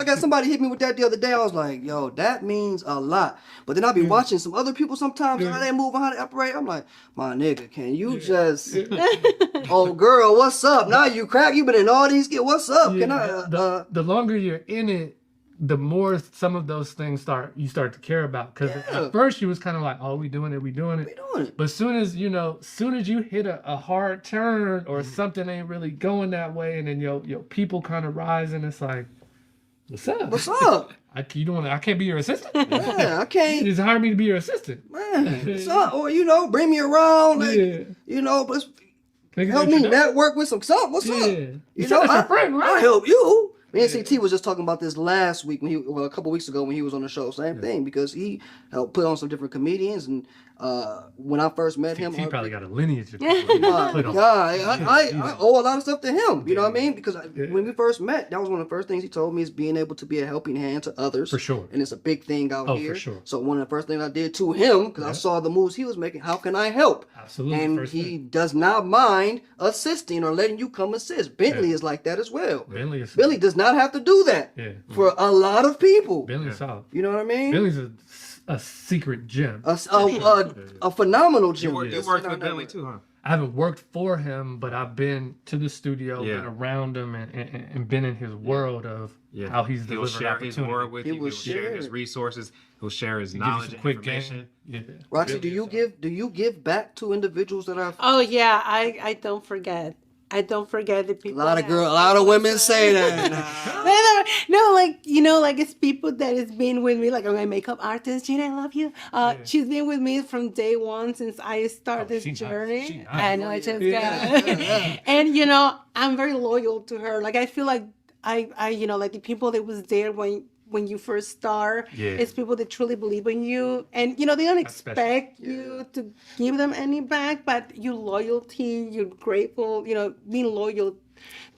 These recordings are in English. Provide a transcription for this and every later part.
got somebody hit me with that the other day. I was like, yo, that means a lot. But then I'll be watching some other people sometimes, how they move and how they operate. I'm like, my nigga, can you just, oh girl, what's up? Now you crack, you been in all these, what's up? Can I, the longer you're in it, the more some of those things you start to care about. Because at first you was kind of like, oh, we doing it. But soon as you hit a hard turn or something ain't really going that way, and then your people kind of rise, and it's like, what's up? What's up? I can't be your assistant. Yeah, I can't. You just hire me to be your assistant. Man, what's up? Or bring me around, like, but help me network with some stuff. What's up? That's your friend, right? I help you. Me and CT was just talking about this last week a couple weeks ago when he was on the show. Same thing, because he helped put on some different comedians, and when I first met him, he probably got a lineage of my God, I owe a lot of stuff to him. You know what I mean? Because when we first met, that was one of the first things he told me, is being able to be a helping hand to others. For sure. And it's a big thing out here. For sure. So one of the first things I did to him, because I saw the moves he was making, how can I help? Absolutely. And he does not mind assisting or letting you come assist. Bentley is like that as well. Billy does not have to do that for a lot of people. Bentley's solid. You know what I mean? Billy's a secret gem. A phenomenal gem. You worked with Bentley too, huh? I haven't worked for him, but I've been to the studio, been around him, and been in his world of how he's He'll delivered share his word with you. He'll share share his resources. He'll share his Give you knowledge some and quick information. game. Roxy, do you give back to individuals that are? Oh yeah, I don't forget. I don't forget the people. A lot of women say that. No, like it's people that has been with me. Like, I'm a makeup artist, Gina, I love you. She's been with me from day one since I started this journey. I know, I just got and I'm very loyal to her. Like, I feel like I like the people that was there when you first start, it's people that truly believe in you, and they don't expect you to give them any back, but your loyalty, you're grateful, being loyal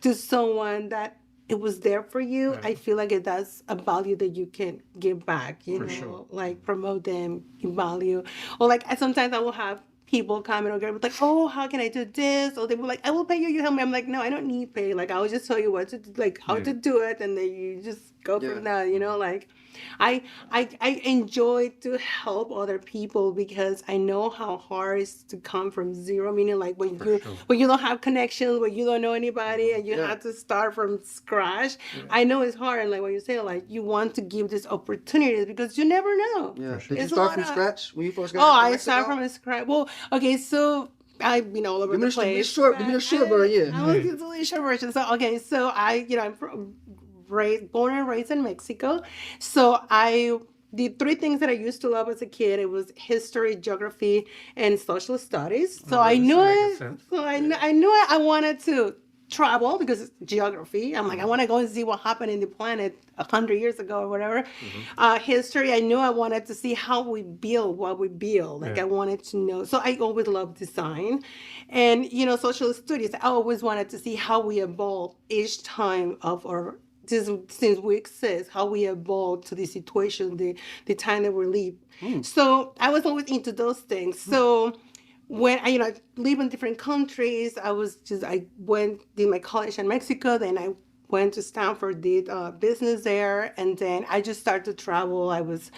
to someone that it was there for you. I feel like that's a value that you can give back, like promote them in value. Or like sometimes I will have people comment or get like, oh, how can I do this? Or they were like, I will pay you, you help me. I'm like, no, I don't need pay. Like, I will just tell you what to do, like how to do it, and then you just go from that, like I enjoy to help other people, because I know how hard it is to come from zero, meaning like when you don't have connections, when you don't know anybody, and you have to start from scratch. I know it's hard, and like when you say, like, you want to give this opportunities because you never know. Did you start from scratch when you first got I started from scratch. Well, okay, so I've been all over the place. Give me the short version, I was the short version. So okay, so I'm born and raised in Mexico. So the three things that I used to love as a kid, it was history, geography, and social studies. So I knew it. So I knew I wanted to travel because it's geography. I'm like, I want to go and see what happened in the planet 100 years ago or whatever. History, I knew I wanted to see how we build what we build. Like, I wanted to know. So I always loved design. And, social studies, I always wanted to see how we evolve each time of our, since we exist, how we evolve to the situation, the time that we live. So I was always into those things. So when I live in different countries, I did my college in Mexico, then I went to Stanford, did business there, and then I just started to travel. I was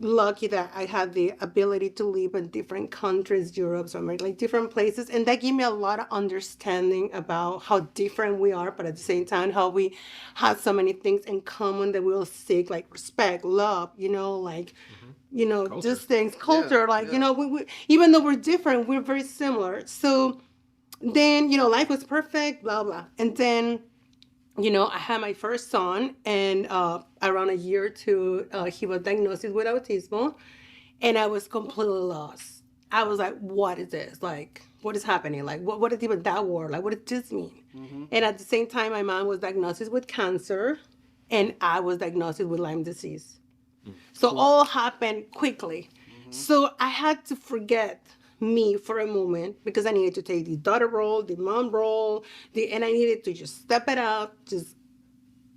lucky that I had the ability to live in different countries, Europe, so like different places, and that gave me a lot of understanding about how different we are, but at the same time how we have so many things in common that we'll seek, like respect, love, just things, culture, we, even though we're different, we're very similar. So then life was perfect, blah blah, and then I had my first son, and around a year or two, he was diagnosed with autism, and I was completely lost. I was like, what is this? Like, what is happening? Like, what is even that word? Like, what does this mean? And at the same time, my mom was diagnosed with cancer, and I was diagnosed with Lyme disease. So all happened quickly. So I had to forget me for a moment, because I needed to take the daughter role, the mom role, and I needed to just step it up.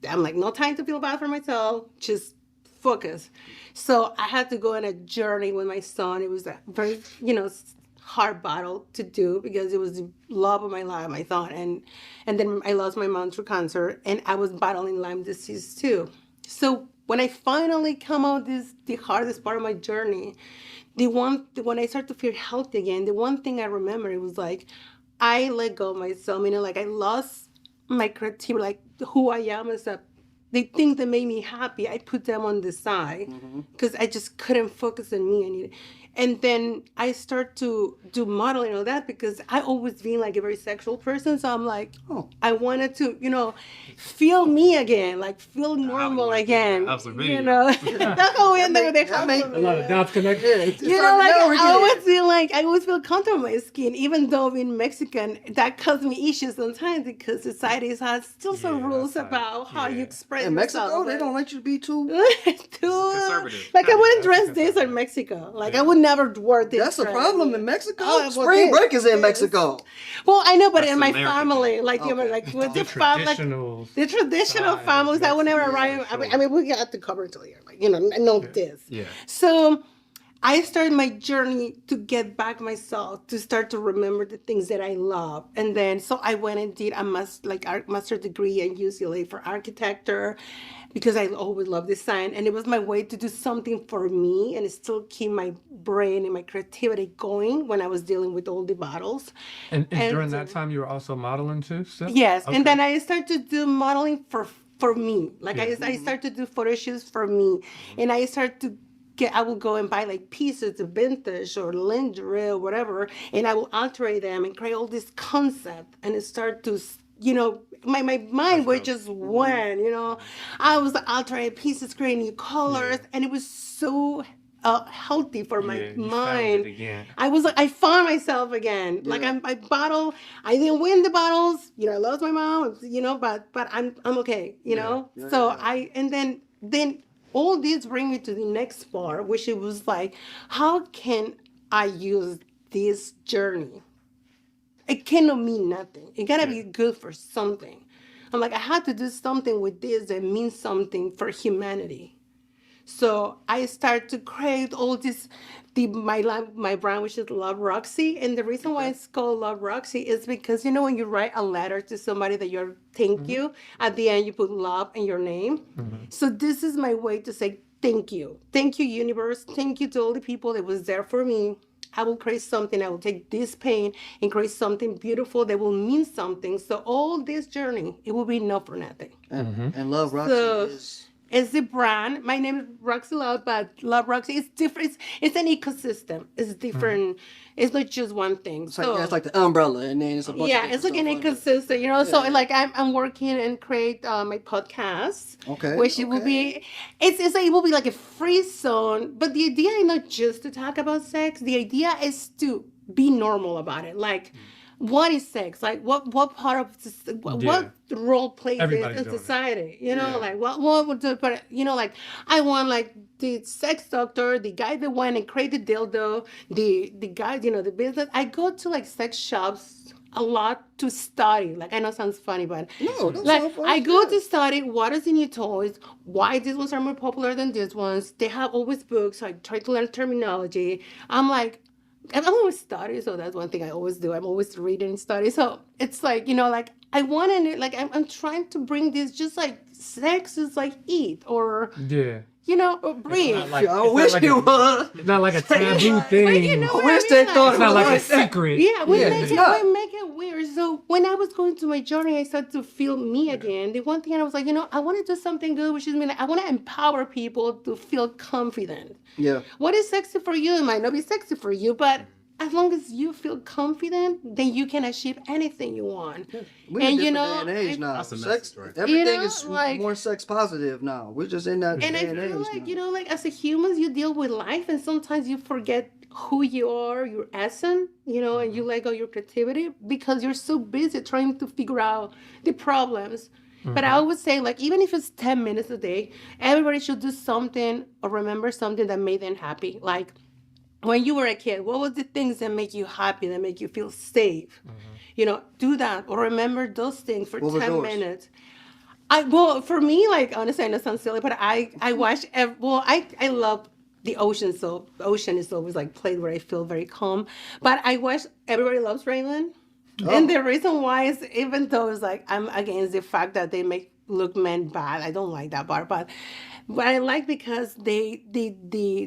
I'm like, no time to feel bad for myself, just focus. So I had to go on a journey with my son. It was a very, hard battle to do, because it was the love of my life, my son. And then I lost my mom through cancer, and I was battling Lyme disease too. So when I finally come out the hardest part of my journey, when I start to feel healthy again, the one thing I remember, it was like I let go of myself, like I lost my creativity, like who I am as a the things that made me happy, I put them on the side because I just couldn't focus on me. And then I start to do modeling and all that because I always been like a very sexual person. So I'm like, I wanted to, feel me again, like feel normal again. That's how we end up with the house. A lot of dots connected. I always feel comfortable in my skin, even though being Mexican, that causes me issues sometimes because society has still some rules about how you express in yourself. Mexico, they don't let you be too conservative. Like I wouldn't dress this in Mexico. Like I would never wear this. That's a dress. problem in Mexico. Oh, Spring break is in Mexico. Well, I know, but in my American. family, like like with the Traditional. the traditional style, families, I would never arrive. sure. I mean, we got to cover it till here, like I know this. Yeah. So I started my journey to get back myself, to start to remember the things that I love. And then, so I went and did a master degree at UCLA for architecture because I always loved design. And it was my way to do something for me and still keep my brain and my creativity going when I was dealing with all the battles. And during that time, you were also modeling too? So? Yes. Okay. And then I started to do modeling for me. Like I started to do photo shoots for me. And I started to I will go and buy like pieces of vintage or lingerie or whatever, and I will alter them and create all this concept and it start to, my mind was just went, I was altering pieces, creating new colors, and it was so healthy for my mind. I found myself again. Like I battle. I didn't win the battles. I lost my mom. But I'm okay. So and then all this bring me to the next part, which it was like, how can I use this journey? It cannot mean nothing. It gotta be good for something. I'm like, I had to do something with this that means something for humanity. So I start to create all this, my brand, which is Love Roxy. And the reason why it's called Love Roxy is because, when you write a letter to somebody that you're thank you, at the end you put love in your name. So this is my way to say thank you. Thank you, universe. Thank you to all the people that was there for me. I will create something. I will take this pain and create something beautiful that will mean something. So all this journey, it will be not for nothing. And Love Roxy is... It's the brand. My name is Roxy Love, but Love Roxy is different. It's an ecosystem. It's different. It's not just one thing. It's like the umbrella, and then it's a bunch of it's like an ecosystem, So like I'm working and create my podcast. Okay. Which it will be, it will be like a free zone. But the idea is not just to talk about sex. The idea is to be normal about it. Like, what is sex? Like, what part of what role plays it in society? Like what would do? But like I want like the sex doctor, the guy that went and created dildo, the guy, the business. I go to like sex shops a lot to study. Like I know it sounds funny, but no, that's like not funny. I go to study what is the new toys, why these ones are more popular than these ones. They have always books. So I try to learn terminology. I'm always studying, so that's one thing I always do. I'm always reading and studying. So it's like, like I want to, like I'm trying to bring this, just like sex is like eat or or breathe. I wish it was. It's not like a taboo thing. I wish they thought it's not like a secret. Yeah, we make it weird. So when I was going through my journey, I started to feel me again. The one thing I was like, I want to do something good, which is like I want to empower people to feel confident. Yeah. What is sexy for you? It might not be sexy for you, but as long as you feel confident, then you can achieve anything you want. Yeah. We're in a different day and age now. Sex, everything is more sex positive now. We're just in that day and age. And I feel like, like as a humans, you deal with life, and sometimes you forget who you are, your essence, and you let go your creativity because you're so busy trying to figure out the problems. But I always say, like, even if it's 10 minutes a day, everybody should do something or remember something that made them happy. Like, when you were a kid, what was the things that make you happy, that make you feel safe? Do that or remember those things for 10 minutes. For me, like, honestly, I know it sounds silly, but I watch, I love the ocean, so the ocean is always like a place where I feel very calm. But I watch Everybody Loves Raymond. And the reason why is, even though it's like I'm against the fact that they make look men bad. I don't like that part, but I like because the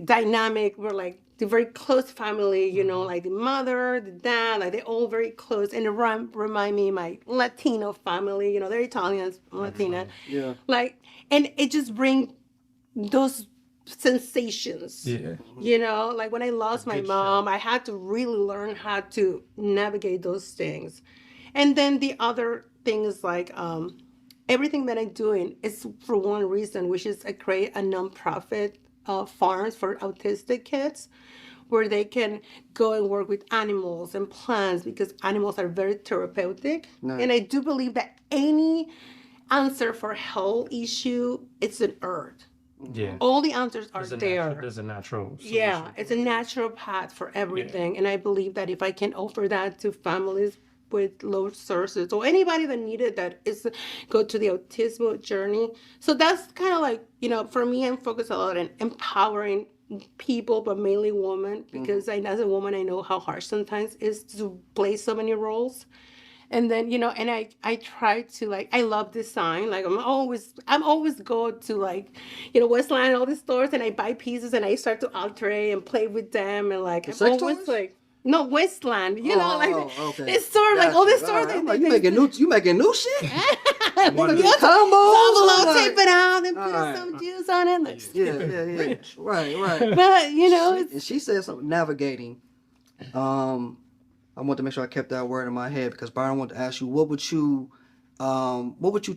dynamic were like the very close family, you know, like the mother, the dad, like they're all very close, and it remind me of my Latino family. You know, they're Italians, I'm Latina. Yeah. Like, and it just bring those sensations. Yeah. You know, like when I lost my mom, I had to really learn how to navigate those things. And then the other thing is like everything that I'm doing is for one reason, which is I create a nonprofit farms for autistic kids where they can go and work with animals and plants because animals are very therapeutic. Nice. And I do believe that any answer for health issue, it's an earth. Yeah. All the answers are there. There's a natural solution. Yeah, it's a natural path for everything. And I believe that if I can offer that to families with low sources or anybody that needed that is go to the autism journey. So that's kind of like, you know, for me, I'm focused a lot on empowering people, but mainly women, because as a woman, I know how hard sometimes it is to play so many roles. And then, you know, and I try to like, I love design. Like I'm always go to like, you know, Westland, all these stores, and I buy pieces and I start to alter it and play with them. And like, I'm always toys? like, no, Westland, you know, like okay. this store, like all these stores. Right. Like, you making new shit? Combos, Like, tape it out and all put right. some juice on it. Like, yeah. Right. but you know, it's And she said something navigating. I want to make sure I kept that word in my head because Byron wanted to ask you what would you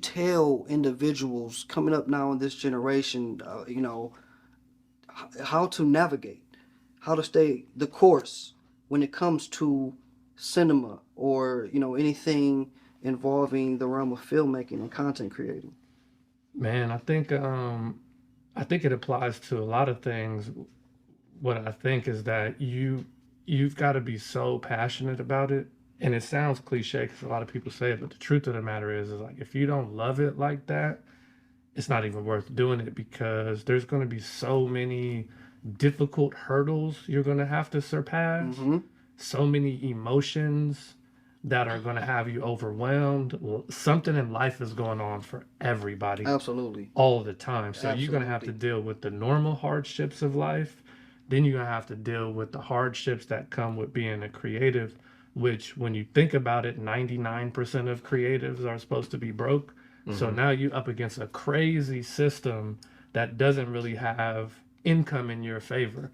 tell individuals coming up now in this generation, you know, how to navigate, how to stay the course when it comes to cinema or, you know, anything involving the realm of filmmaking and content creating? Man, I think it applies to a lot of things. What I think is that you've got to be so passionate about it. And it sounds cliche because a lot of people say it, but the truth of the matter is like if you don't love it like that, it's not even worth doing it because there's going to be so many difficult hurdles you're going to have to surpass, so many emotions that are going to have you overwhelmed. Something in life is going on for everybody. Absolutely. All the time. So Absolutely. you're going to have to deal with the normal hardships of life. Then you're going to have to deal with the hardships that come with being a creative, which when you think about it, 99% of creatives are supposed to be broke. So now you're up against a crazy system that doesn't really have income in your favor.